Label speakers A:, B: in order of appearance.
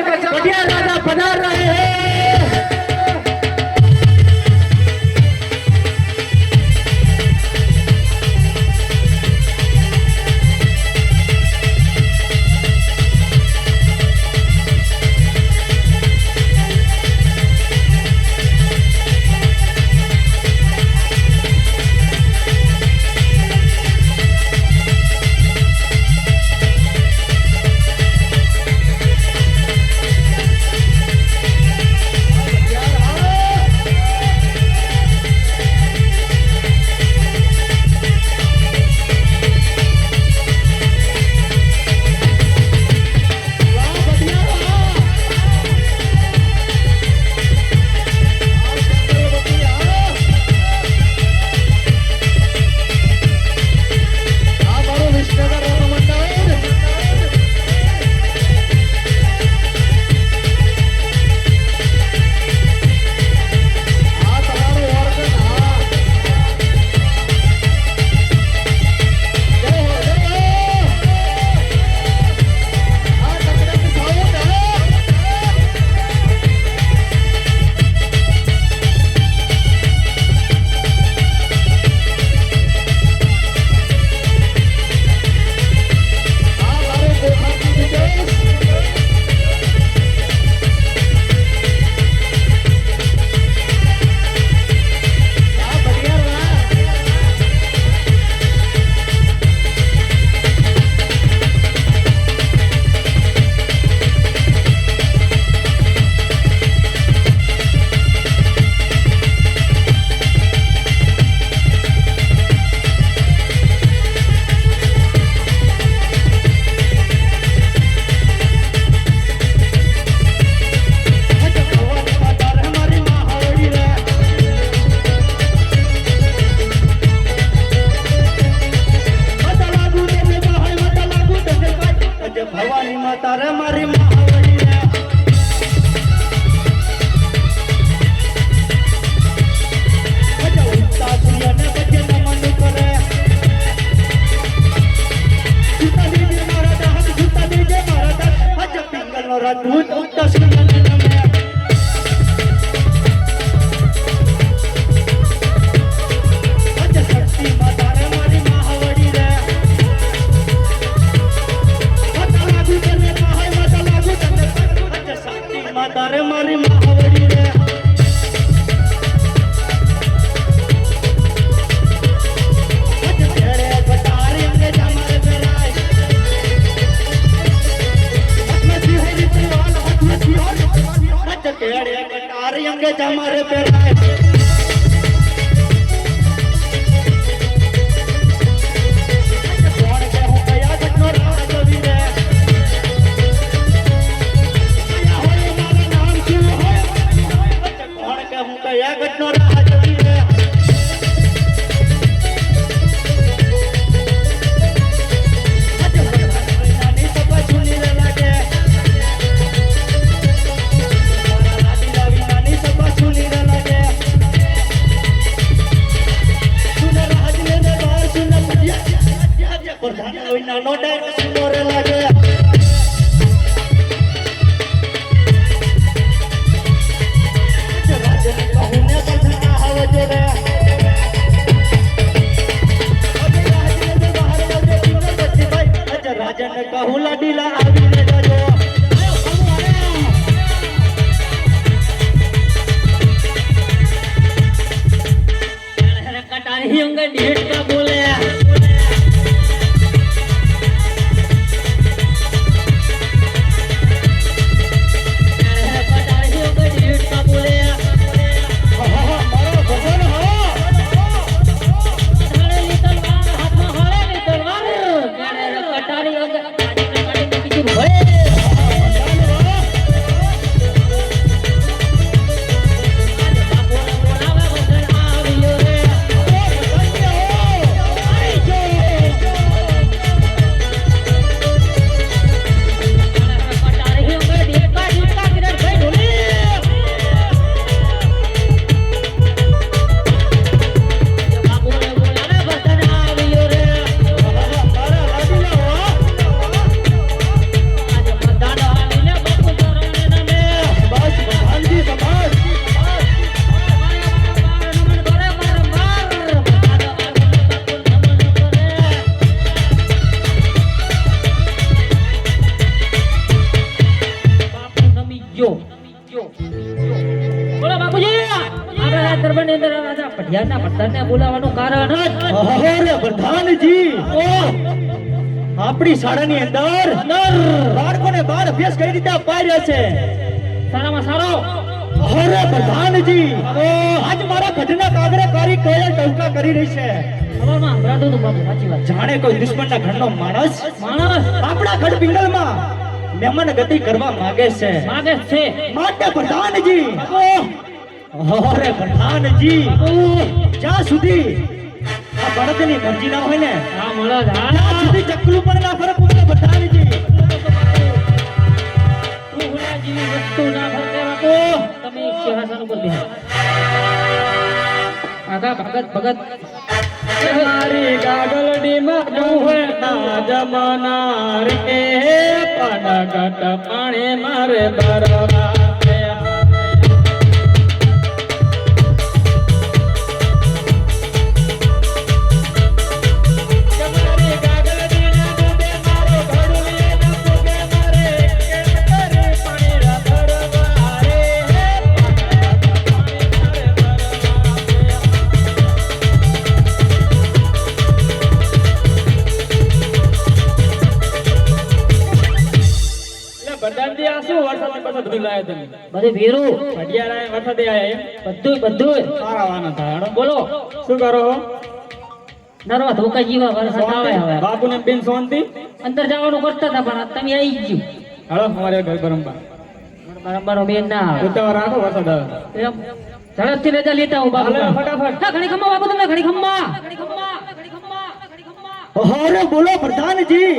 A: बढ़िया राजा पधार रहे हैं। भवानी माता रे मारी महावड़ी रे बजा उल्टा सुनिया ने बजे नमन करे सुता दीजे मारा हाथ सुता दीजे मारा हज पिंगल नो राजूत उल्टा सुनिया ने नमे हज शक्ति माता रे मारी महावड़ी रे माता रे मारी महावड़ी रे तेरे कटारी अंगे जमारे पेराय हाथ में सिहारी तिवाल हाथ में सिहारी तेरे कटारी अंगे जमारे पेराय कौन के हो गया घटनो राज वीरे या घटनो राजवी रे नानी सब सुनी रे लागे मारा लाडी लावी नानी सब सुनी रे लागे
B: જો બોલો બાપુજી આપણે આ દરબારની અંદર રાજા પઢિયારના ભટ્ટરને બોલાવવાનું કારણ જ
A: અરે પ્રધાનજી આપણી શાળાની અંદર બાળકોને બાર અભ્યાસ કઈ રીતે અપાઈ રહ્યા છે
B: સારામાં સારો
A: અરે પ્રધાનજી આજ મારા ઘટના કાગરે કારી કોયલ ટવકા કરી રહી છે
B: સવારમાં સંભળાતું હતું બાપુ સાચી વાત
A: જાણે કોઈ દુશ્મનના ઘરનો માણસ
B: માણસ
A: આપણા ગઢ પિંગલમાં મહેમાન ગતિ કરવા માંગે છે માટે પ્રધાનજી અરે પ્રધાનજી જ્યાં સુધી આ બળદની મરજી ના હોય ને
B: હા મળદ હા
A: ત્યાં સુધી ચકલું પણ ના ફરક પડે પ્રધાનજી
B: તું હુલા જેવી વસ્તુ ના ફરકે બાપુ તમે સિંહાસન ઉપર બેસો આગા ભગત
A: મારી ગાગલડી માં ના જમાના રે પાડાગટ પાણી મારે બરવા
B: બધું ભેરું બધું
A: બોલો શું કરો
B: નરવા ધોકા જીવા વરસાદ આવે હવે
A: બાપુ ને બેન શાંતિ
B: અંદર જવાનું કરતા હતા પણ તમે આવી ગયું
A: હાલો અમારે ઘર બરંબા
B: બરાબર બેન ના આવે
A: ઉતાવળ રાખો વરસાદ આવે
B: એમ ઝડપથી રજા લેતા હું બાપુ
A: હાલો, ફટાફટ.
B: હા ઘણી ખમ્મા બાપુ તમને ઘણી ખમ્મા
A: અરે બોલો પ્રધાનજી